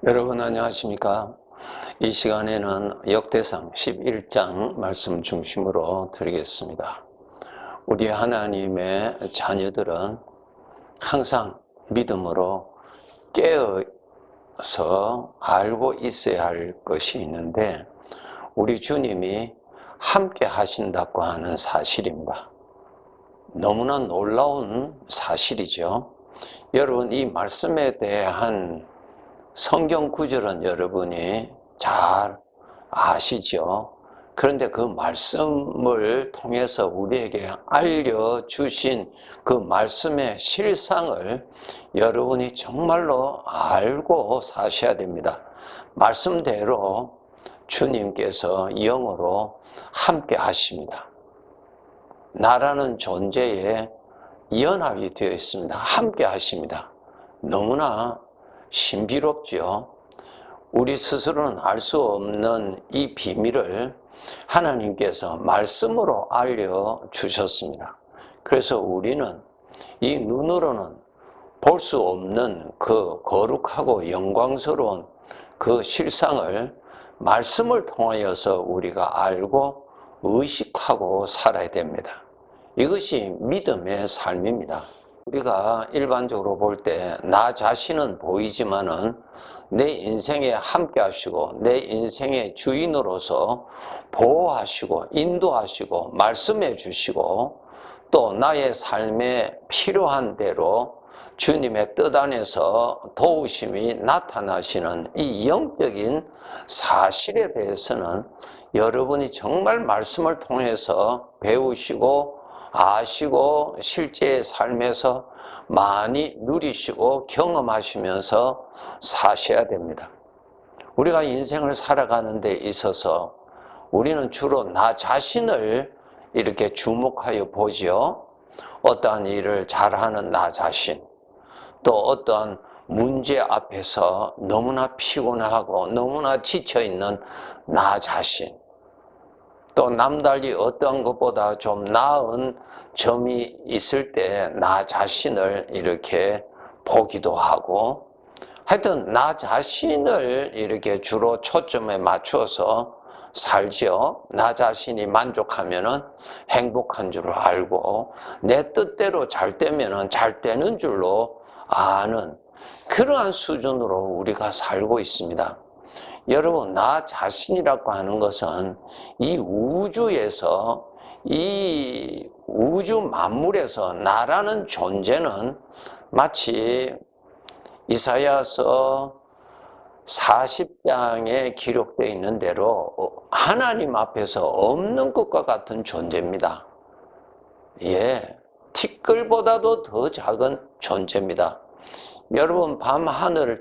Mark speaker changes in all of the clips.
Speaker 1: 여러분 안녕하십니까? 이 시간에는 역대상 11장 말씀 중심으로 드리겠습니다. 우리 하나님의 자녀들은 항상 믿음으로 깨어서 알고 있어야 할 것이 있는데 우리 주님이 함께 하신다고 하는 사실입니다. 너무나 놀라운 사실이죠. 여러분 이 말씀에 대한 성경 구절은 여러분이 잘 아시죠? 그런데 그 말씀을 통해서 우리에게 알려주신 그 말씀의 실상을 여러분이 정말로 알고 사셔야 됩니다. 말씀대로 주님께서 영으로 함께 하십니다. 나라는 존재에 연합이 되어 있습니다. 함께 하십니다. 너무나 신비롭죠. 우리 스스로는 알 수 없는 이 비밀을 하나님께서 말씀으로 알려주셨습니다. 그래서 우리는 이 눈으로는 볼 수 없는 그 거룩하고 영광스러운 그 실상을 말씀을 통하여서 우리가 알고 의식하고 살아야 됩니다. 이것이 믿음의 삶입니다. 우리가 일반적으로 볼 때 나 자신은 보이지만은 내 인생에 함께 하시고 내 인생의 주인으로서 보호하시고 인도하시고 말씀해 주시고 또 나의 삶에 필요한 대로 주님의 뜻 안에서 도우심이 나타나시는 이 영적인 사실에 대해서는 여러분이 정말 말씀을 통해서 배우시고 아시고 실제의 삶에서 많이 누리시고 경험하시면서 사셔야 됩니다. 우리가 인생을 살아가는 데 있어서 우리는 주로 나 자신을 이렇게 주목하여 보죠. 어떠한 일을 잘하는 나 자신, 또 어떠한 문제 앞에서 너무나 피곤하고 너무나 지쳐있는 나 자신, 또 남달리 어떤 것보다 좀 나은 점이 있을 때 나 자신을 이렇게 보기도 하고, 하여튼 나 자신을 이렇게 주로 초점에 맞춰서 살죠. 나 자신이 만족하면은 행복한 줄 알고 내 뜻대로 잘 되면은 잘 되는 줄로 아는 그러한 수준으로 우리가 살고 있습니다. 여러분, 나 자신이라고 하는 것은 이 우주에서, 이 우주 만물에서 나라는 존재는 마치 이사야서 40장에 기록되어 있는 대로 하나님 앞에서 없는 것과 같은 존재입니다. 예, 티끌보다도 더 작은 존재입니다. 여러분, 밤하늘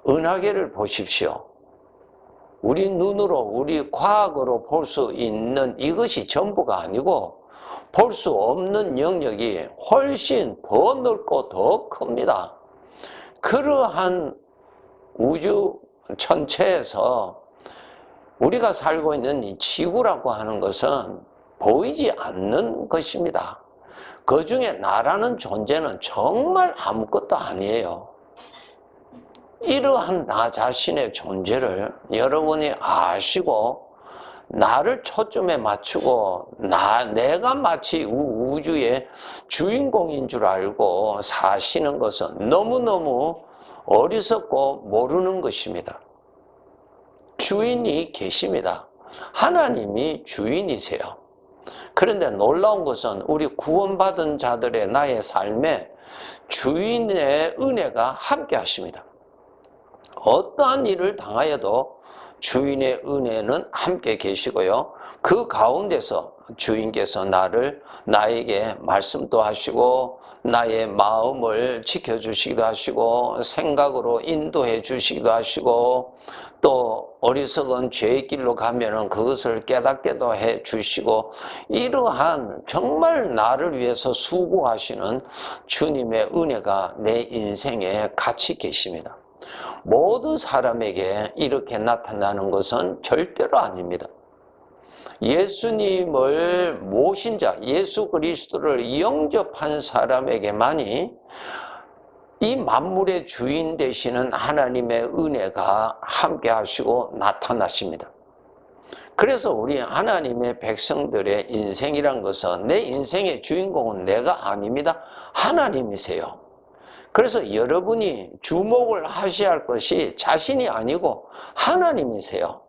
Speaker 1: 은하계를 보십시오. 우리 눈으로, 우리 과학으로 볼 수 있는 이것이 전부가 아니고 볼 수 없는 영역이 훨씬 더 넓고 더 큽니다. 그러한 우주 전체에서 우리가 살고 있는 이 지구라고 하는 것은 보이지 않는 것입니다. 그 중에 나라는 존재는 정말 아무것도 아니에요. 이러한 나 자신의 존재를 여러분이 아시고 나를 초점에 맞추고 내가 마치 우주의 주인공인 줄 알고 사시는 것은 너무너무 어리석고 모르는 것입니다. 주인이 계십니다. 하나님이 주인이세요. 그런데 놀라운 것은 우리 구원받은 자들의 나의 삶에 주인의 은혜가 함께 하십니다. 어떠한 일을 당하여도 주인의 은혜는 함께 계시고요. 그 가운데서 주인께서 나에게 말씀도 하시고 나의 마음을 지켜주시기도 하시고 생각으로 인도해 주시기도 하시고 또 어리석은 죄의 길로 가면은 그것을 깨닫게도 해 주시고 이러한 정말 나를 위해서 수고하시는 주님의 은혜가 내 인생에 같이 계십니다. 모든 사람에게 이렇게 나타나는 것은 절대로 아닙니다. 예수님을 모신 자, 예수 그리스도를 영접한 사람에게만이 이 만물의 주인 되시는 하나님의 은혜가 함께 하시고 나타나십니다. 그래서 우리 하나님의 백성들의 인생이란 것은 내 인생의 주인공은 내가 아닙니다. 하나님이세요. 그래서 여러분이 주목을 하셔야 할 것이 자신이 아니고 하나님이세요.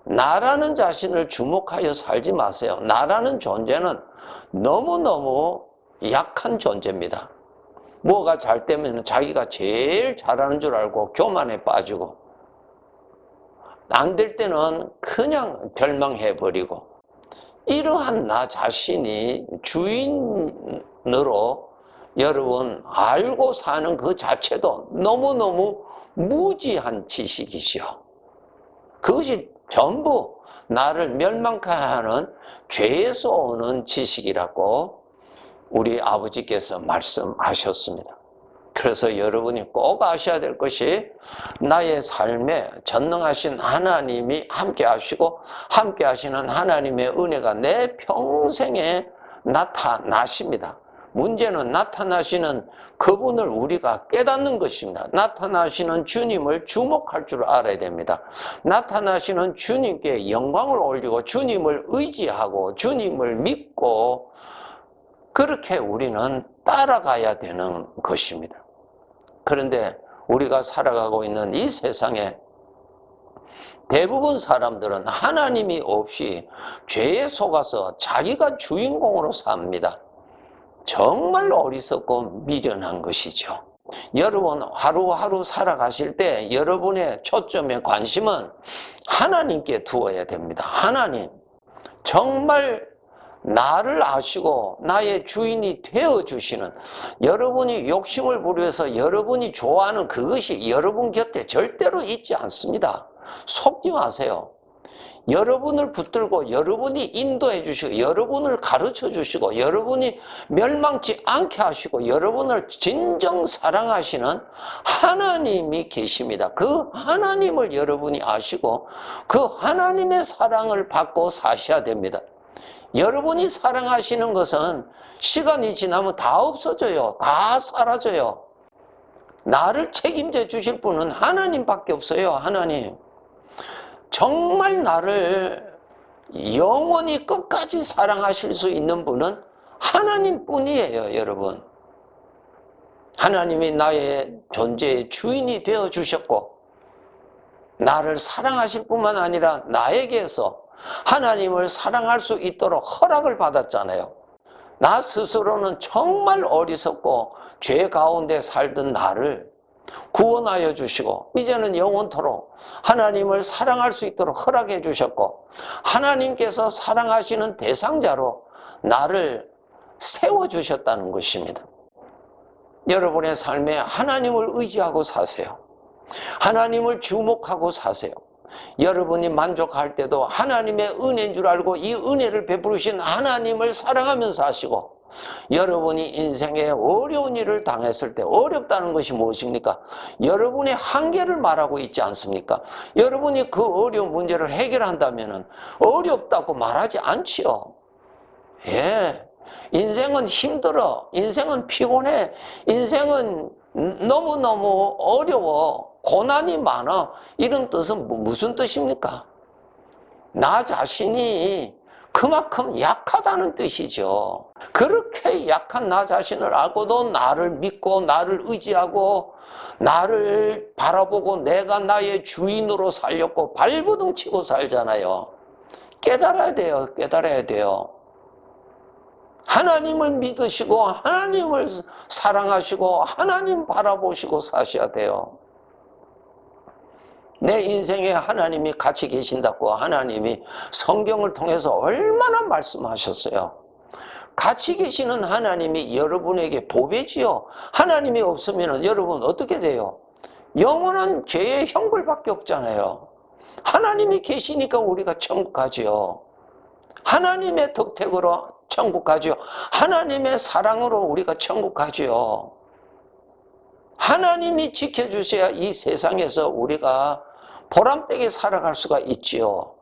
Speaker 1: 나라는 자신을 주목하여 살지 마세요. 나라는 존재는 너무너무 약한 존재입니다. 뭐가 잘 되면 자기가 제일 잘하는 줄 알고 교만에 빠지고, 안 될 때는 그냥 멸망해버리고, 이러한 나 자신이 주인으로 여러분 알고 사는 그 자체도 너무너무 무지한 지식이지요. 그것이 전부 나를 멸망케 하는 죄에서 오는 지식이라고 우리 아버지께서 말씀하셨습니다. 그래서 여러분이 꼭 아셔야 될 것이 나의 삶에 전능하신 하나님이 함께 하시고 함께 하시는 하나님의 은혜가 내 평생에 나타나십니다. 문제는 나타나시는 그분을 우리가 깨닫는 것입니다. 나타나시는 주님을 주목할 줄 알아야 됩니다. 나타나시는 주님께 영광을 올리고 주님을 의지하고 주님을 믿고 그렇게 우리는 따라가야 되는 것입니다. 그런데 우리가 살아가고 있는 이 세상에 대부분 사람들은 하나님이 없이 죄에 속아서 자기가 주인공으로 삽니다. 정말 어리석고 미련한 것이죠. 여러분 하루하루 살아가실 때 여러분의 초점의 관심은 하나님께 두어야 됩니다. 하나님, 정말 나를 아시고 나의 주인이 되어주시는, 여러분이 욕심을 부려서 여러분이 좋아하는 그것이 여러분 곁에 절대로 있지 않습니다. 속지 마세요. 여러분을 붙들고 여러분이 인도해 주시고 여러분을 가르쳐 주시고 여러분이 멸망치 않게 하시고 여러분을 진정 사랑하시는 하나님이 계십니다. 그 하나님을 여러분이 아시고 그 하나님의 사랑을 받고 사셔야 됩니다. 여러분이 사랑하시는 것은 시간이 지나면 다 없어져요. 다 사라져요. 나를 책임져 주실 분은 하나님밖에 없어요. 하나님. 정말 나를 영원히 끝까지 사랑하실 수 있는 분은 하나님뿐이에요, 여러분. 하나님이 나의 존재의 주인이 되어 주셨고 나를 사랑하실 뿐만 아니라 나에게서 하나님을 사랑할 수 있도록 허락을 받았잖아요. 나 스스로는 정말 어리석고 죄 가운데 살던 나를 구원하여 주시고 이제는 영원토록 하나님을 사랑할 수 있도록 허락해 주셨고 하나님께서 사랑하시는 대상자로 나를 세워주셨다는 것입니다. 여러분의 삶에 하나님을 의지하고 사세요. 하나님을 주목하고 사세요. 여러분이 만족할 때도 하나님의 은혜인 줄 알고 이 은혜를 베푸신 하나님을 사랑하면서 하시고, 여러분이 인생에 어려운 일을 당했을 때, 어렵다는 것이 무엇입니까? 여러분의 한계를 말하고 있지 않습니까? 여러분이 그 어려운 문제를 해결한다면 어렵다고 말하지 않지요. 예, 인생은 힘들어, 인생은 피곤해, 인생은 너무너무 어려워, 고난이 많아, 이런 뜻은 무슨 뜻입니까? 나 자신이 그만큼 약하다는 뜻이죠. 그렇게 약한 나 자신을 알고도 나를 믿고 나를 의지하고 나를 바라보고 내가 나의 주인으로 살렸고 발버둥 치고 살잖아요. 깨달아야 돼요. 깨달아야 돼요. 하나님을 믿으시고 하나님을 사랑하시고 하나님 바라보시고 사셔야 돼요. 내 인생에 하나님이 같이 계신다고 하나님이 성경을 통해서 얼마나 말씀하셨어요. 같이 계시는 하나님이 여러분에게 보배지요. 하나님이 없으면 여러분 어떻게 돼요? 영원한 죄의 형벌밖에 없잖아요. 하나님이 계시니까 우리가 천국 가지요. 하나님의 덕택으로 천국 가지요. 하나님의 사랑으로 우리가 천국 가지요. 하나님이 지켜주셔야 이 세상에서 우리가 보람되게 살아갈 수가 있지요.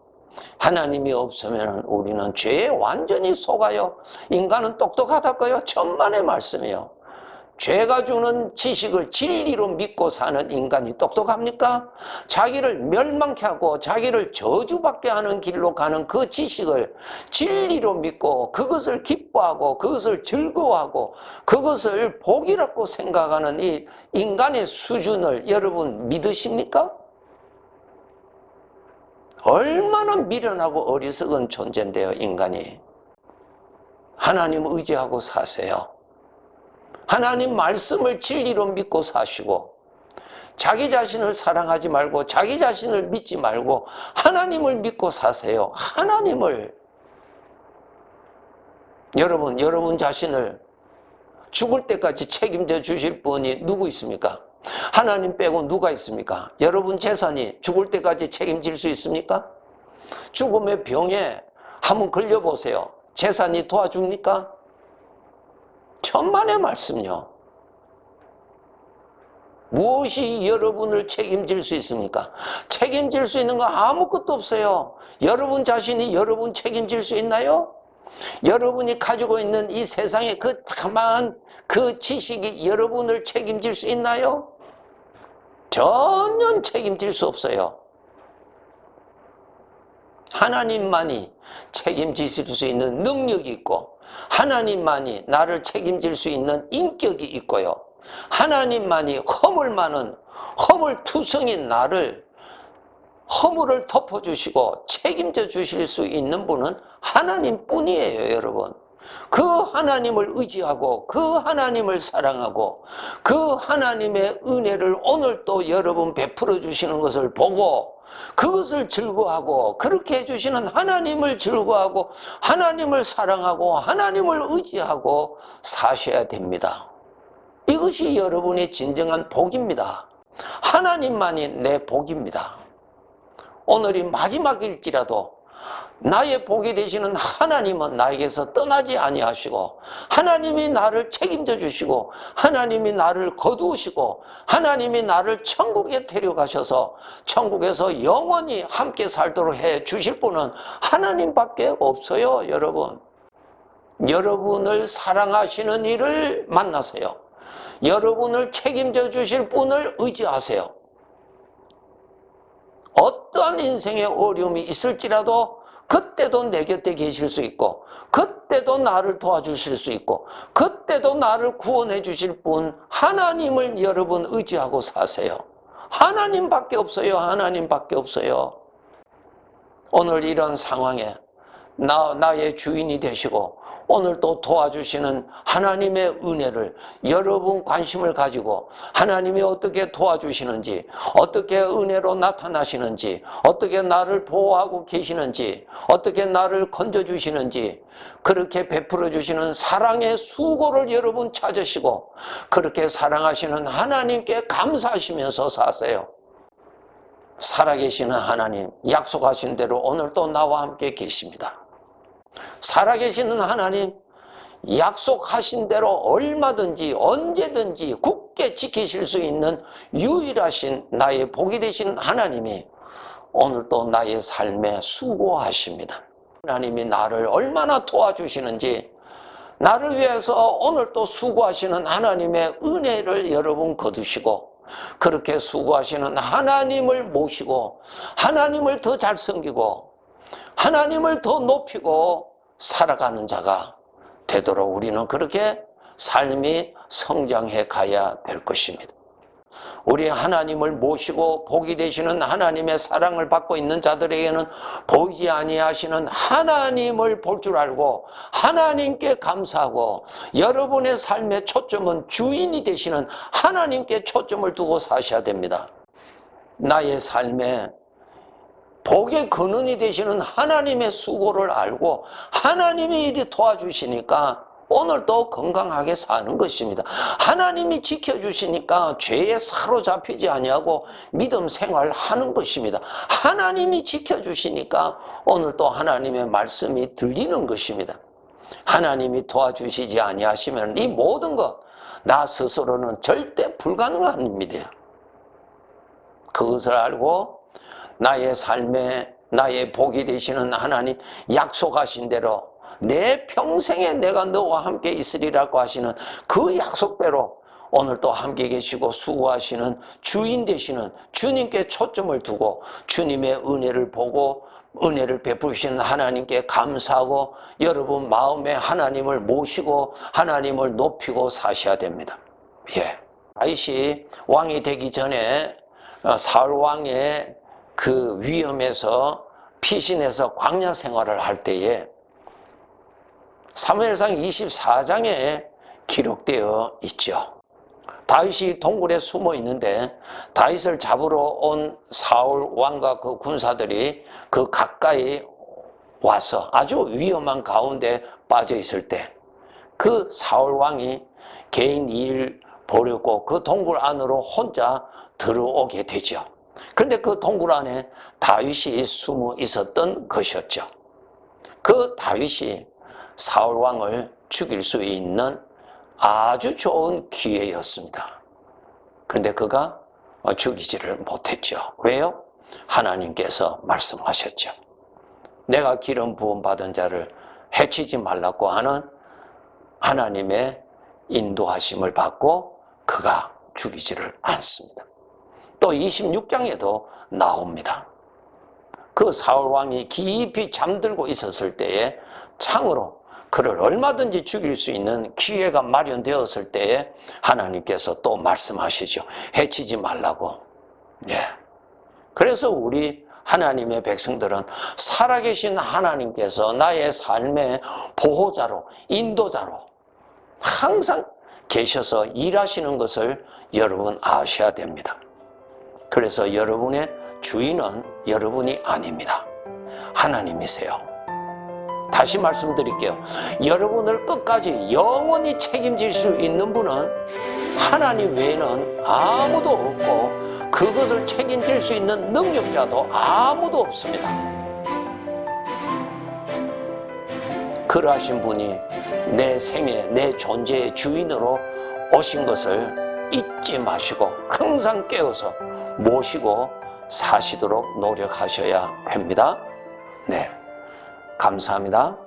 Speaker 1: 하나님이 없으면 우리는 죄에 완전히 속아요. 인간은 똑똑하다고요? 천만의 말씀이요. 죄가 주는 지식을 진리로 믿고 사는 인간이 똑똑합니까? 자기를 멸망케 하고 자기를 저주받게 하는 길로 가는 그 지식을 진리로 믿고 그것을 기뻐하고 그것을 즐거워하고 그것을 복이라고 생각하는 이 인간의 수준을 여러분 믿으십니까? 얼마나 미련하고 어리석은 존재인데요, 인간이. 하나님 의지하고 사세요. 하나님 말씀을 진리로 믿고 사시고 자기 자신을 사랑하지 말고 자기 자신을 믿지 말고 하나님을 믿고 사세요. 하나님을. 여러분 자신을 죽을 때까지 책임져 주실 분이 누구 있습니까? 하나님 빼고 누가 있습니까? 여러분 재산이 죽을 때까지 책임질 수 있습니까? 죽음의 병에 한번 걸려보세요. 재산이 도와줍니까? 천만의 말씀요. 무엇이 여러분을 책임질 수 있습니까? 책임질 수 있는 거 아무것도 없어요. 여러분 자신이 여러분 책임질 수 있나요? 여러분이 가지고 있는 이 세상의 그 다만 그 지식이 여러분을 책임질 수 있나요? 전혀 책임질 수 없어요. 하나님만이 책임지실 수 있는 능력이 있고 하나님만이 나를 책임질 수 있는 인격이 있고요. 하나님만이 허물 많은 허물투성인 나를 허물을 덮어주시고 책임져 주실 수 있는 분은 하나님뿐이에요, 여러분. 그 하나님을 의지하고 그 하나님을 사랑하고 그 하나님의 은혜를 오늘 또 여러분 베풀어 주시는 것을 보고 그것을 즐거워하고 그렇게 해주시는 하나님을 즐거워하고 하나님을 사랑하고 하나님을 의지하고 사셔야 됩니다. 이것이 여러분의 진정한 복입니다. 하나님만이 내 복입니다. 오늘이 마지막일지라도 나의 복이 되시는 하나님은 나에게서 떠나지 아니하시고 하나님이 나를 책임져 주시고 하나님이 나를 거두시고 하나님이 나를 천국에 데려가셔서 천국에서 영원히 함께 살도록 해 주실 분은 하나님밖에 없어요, 여러분. 여러분을 사랑하시는 이를 만나세요. 여러분을 책임져 주실 분을 의지하세요. 어떠한 인생의 어려움이 있을지라도 그때도 내 곁에 계실 수 있고 그때도 나를 도와주실 수 있고 그때도 나를 구원해 주실 분 하나님을 여러분 의지하고 사세요. 하나님밖에 없어요. 하나님밖에 없어요. 오늘 이런 상황에 나의 주인이 되시고 오늘 또 도와주시는 하나님의 은혜를 여러분 관심을 가지고 하나님이 어떻게 도와주시는지 어떻게 은혜로 나타나시는지 어떻게 나를 보호하고 계시는지 어떻게 나를 건져주시는지 그렇게 베풀어 주시는 사랑의 수고를 여러분 찾으시고 그렇게 사랑하시는 하나님께 감사하시면서 사세요. 살아계시는 하나님 약속하신 대로 오늘 또 나와 함께 계십니다. 살아계시는 하나님 약속하신 대로 얼마든지 언제든지 굳게 지키실 수 있는 유일하신 나의 복이 되신 하나님이 오늘 또 나의 삶에 수고하십니다. 하나님이 나를 얼마나 도와주시는지 나를 위해서 오늘 또 수고하시는 하나님의 은혜를 여러분 거두시고 그렇게 수고하시는 하나님을 모시고 하나님을 더 잘 섬기고 하나님을 더 높이고 살아가는 자가 되도록 우리는 그렇게 삶이 성장해 가야 될 것입니다. 우리 하나님을 모시고 복이 되시는 하나님의 사랑을 받고 있는 자들에게는 보이지 아니하시는 하나님을 볼 줄 알고 하나님께 감사하고 여러분의 삶의 초점은 주인이 되시는 하나님께 초점을 두고 사셔야 됩니다. 나의 삶에 복의 근원이 되시는 하나님의 수고를 알고 하나님이 이리 도와주시니까 오늘도 건강하게 사는 것입니다. 하나님이 지켜주시니까 죄에 사로잡히지 아니하고 믿음 생활하는 것입니다. 하나님이 지켜주시니까 오늘도 하나님의 말씀이 들리는 것입니다. 하나님이 도와주시지 아니하시면 이 모든 것 나 스스로는 절대 불가능한 일이에요. 그것을 알고 나의 삶에 나의 복이 되시는 하나님 약속하신 대로 내 평생에 내가 너와 함께 있으리라고 하시는 그 약속대로 오늘 또 함께 계시고 수고하시는 주인 되시는 주님께 초점을 두고 주님의 은혜를 보고 은혜를 베푸시는 하나님께 감사하고 여러분 마음에 하나님을 모시고 하나님을 높이고 사셔야 됩니다. 예. 다윗이 왕이 되기 전에 사울 왕의 그 위험에서 피신해서 광야 생활을 할 때에 사무엘상 24장에 기록되어 있죠. 다윗이 동굴에 숨어 있는데 다윗을 잡으러 온 사울 왕과 그 군사들이 그 가까이 와서 아주 위험한 가운데 빠져 있을 때 그 사울 왕이 개인 일 보려고 그 동굴 안으로 혼자 들어오게 되죠. 그런데 그 동굴 안에 다윗이 숨어 있었던 것이었죠. 그 다윗이 사울 왕을 죽일 수 있는 아주 좋은 기회였습니다. 그런데 그가 죽이지를 못했죠. 왜요? 하나님께서 말씀하셨죠. 내가 기름 부음 받은 자를 해치지 말라고 하는 하나님의 인도하심을 받고 그가 죽이지를 않습니다. 또 26장에도 나옵니다. 그 사울 왕이 깊이 잠들고 있었을 때에 창으로 그를 얼마든지 죽일 수 있는 기회가 마련되었을 때에 하나님께서 또 말씀하시죠. 해치지 말라고. 예. 그래서 우리 하나님의 백성들은 살아계신 하나님께서 나의 삶의 보호자로 인도자로 항상 계셔서 일하시는 것을 여러분 아셔야 됩니다. 그래서 여러분의 주인은 여러분이 아닙니다. 하나님이세요. 다시 말씀드릴게요. 여러분을 끝까지 영원히 책임질 수 있는 분은 하나님 외에는 아무도 없고 그것을 책임질 수 있는 능력자도 아무도 없습니다. 그러하신 분이 내 생애, 내 존재의 주인으로 오신 것을 잊지 마시고 항상 깨어서 모시고 사시도록 노력하셔야 합니다. 네, 감사합니다.